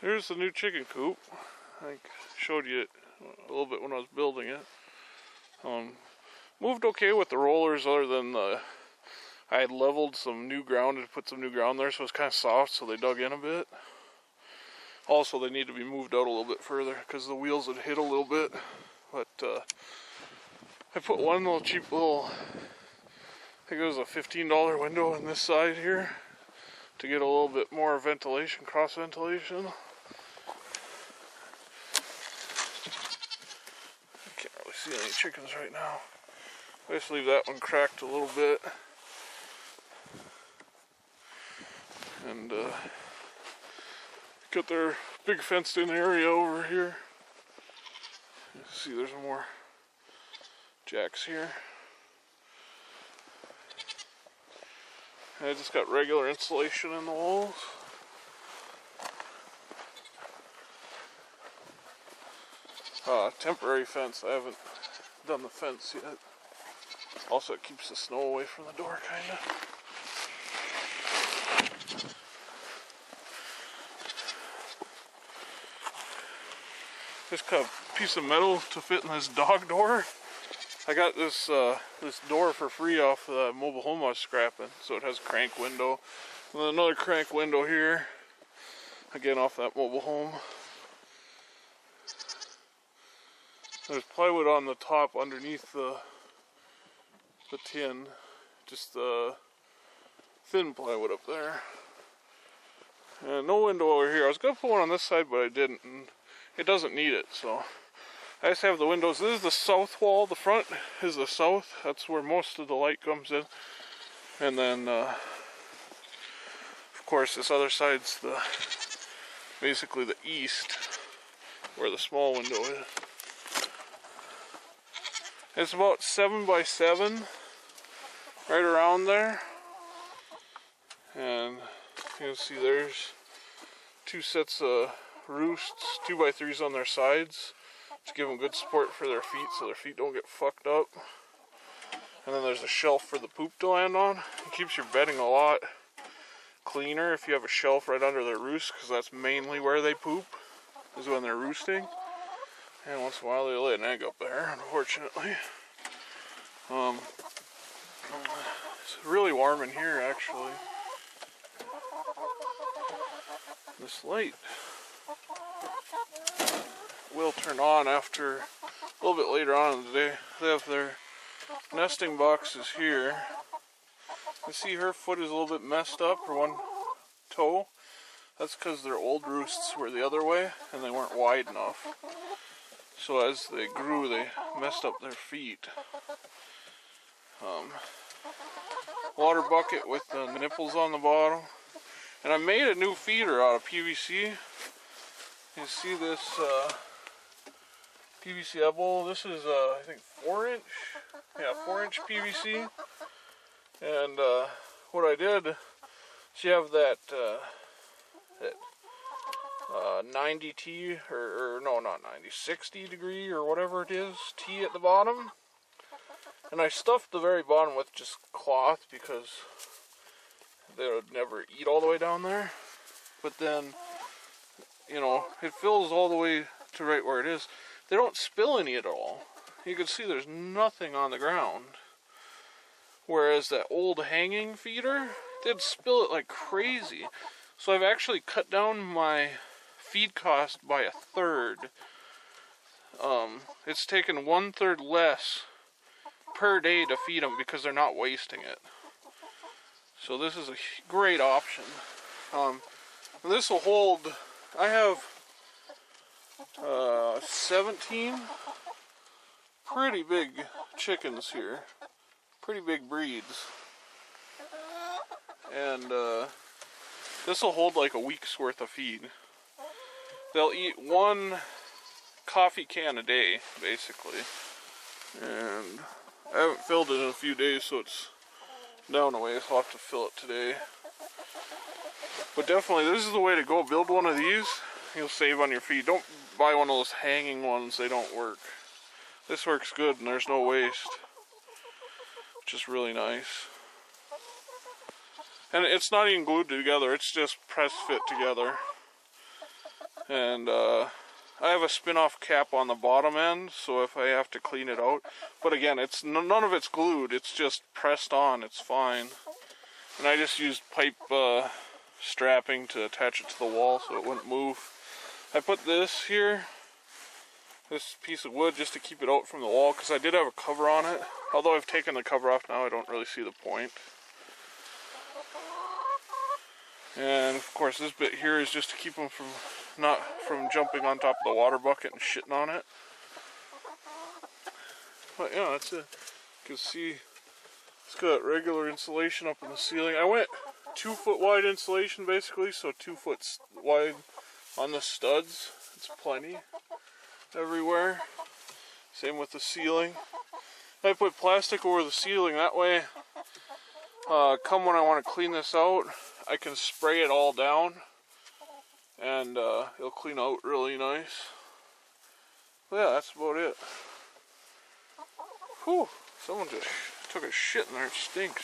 Here's the new chicken coop. I think I showed you it a little bit when I was building it. Moved okay with the rollers, other than I had leveled some new ground and put some new ground there, so it's kind of soft, so they dug in a bit. Also, they need to be moved out a little bit further because the wheels would hit a little bit. But I put one little cheap little, I think it was a $15 window on this side here to get a little bit more ventilation, cross ventilation. I can't really see any chickens right now. I just leave that one cracked a little bit. And got their big fenced in area over here. You see there's more jacks here. And I just got regular insulation in the walls. Temporary fence. I haven't done the fence yet. Also, it keeps the snow away from the door, kinda. This kind of piece of metal to fit in this dog door. I got this this door for free off the mobile home I was scrapping. So it has a crank window. And then another crank window here. Again, off that mobile home. There's plywood on the top underneath the tin. Just thin plywood up there. And no window over here. I was going to put one on this side, but I didn't. And it doesn't need it, so I just have the windows. This is the south wall. The front is the south. That's where most of the light comes in. And then, of course, this other side's basically the east, where the small window is. It's about 7 by 7, right around there. And you can see there's 2 sets of roosts, 2x3s on their sides, to give them good support for their feet so their feet don't get fucked up. And then there's a shelf for the poop to land on. It keeps your bedding a lot cleaner if you have a shelf right under their roost, because that's mainly where they poop, is when they're roosting. And once in a while they lay an egg up there, unfortunately. It's really warm in here, actually. This light will turn on after a little bit later on in the day. They have their nesting boxes here. You see her foot is a little bit messed up, her one toe. That's because their old roosts were the other way and they weren't wide enough. So as they grew, they messed up their feet. Water bucket with the nipples on the bottom. And I made a new feeder out of PVC. You see this PVC bowl. This is I think 4-inch. Yeah, 4-inch PVC. And what I did, so you have that 90 T, or no, not 90, 60 degree or whatever it is, T at the bottom. And I stuffed the very bottom with just cloth because they would never eat all the way down there. But then, you know, it fills all the way to right where it is. They don't spill any at all. You can see there's nothing on the ground. Whereas that old hanging feeder did spill it like crazy. So I've actually cut down my feed cost by 1/3. It's taken 1/3 less per day to feed them because they're not wasting it. So this is a great option. This will hold, I have 17 pretty big chickens here. Pretty big breeds. And this will hold like a week's worth of feed. They'll eat 1 coffee can a day, basically. And I haven't filled it in a few days, so it's down a ways. I'll have to fill it today. But definitely, this is the way to go. Build one of these, you'll save on your feed. Don't buy one of those hanging ones, they don't work. This works good and there's no waste, which is really nice. And it's not even glued together, it's just press fit together. And I have a spin-off cap on the bottom end, so if I have to clean it out, but again, it's none of it's glued, it's just pressed on, it's fine. And I just used pipe strapping to attach it to the wall so it wouldn't move. I put this here, this piece of wood, just to keep it out from the wall, because I did have a cover on it. Although I've taken the cover off now, I don't really see the point. And of course this bit here is just to keep them from jumping on top of the water bucket and shitting on it. But yeah, that's it. You can see it's got regular insulation up in the ceiling. I went 2 foot wide insulation basically, so 2 foot wide on the studs. It's plenty everywhere. Same with the ceiling. I put plastic over the ceiling, that way come when I want to clean this out, I can spray it all down and it'll clean out really nice. But yeah, that's about it. Whew, someone just took a shit in there, it stinks.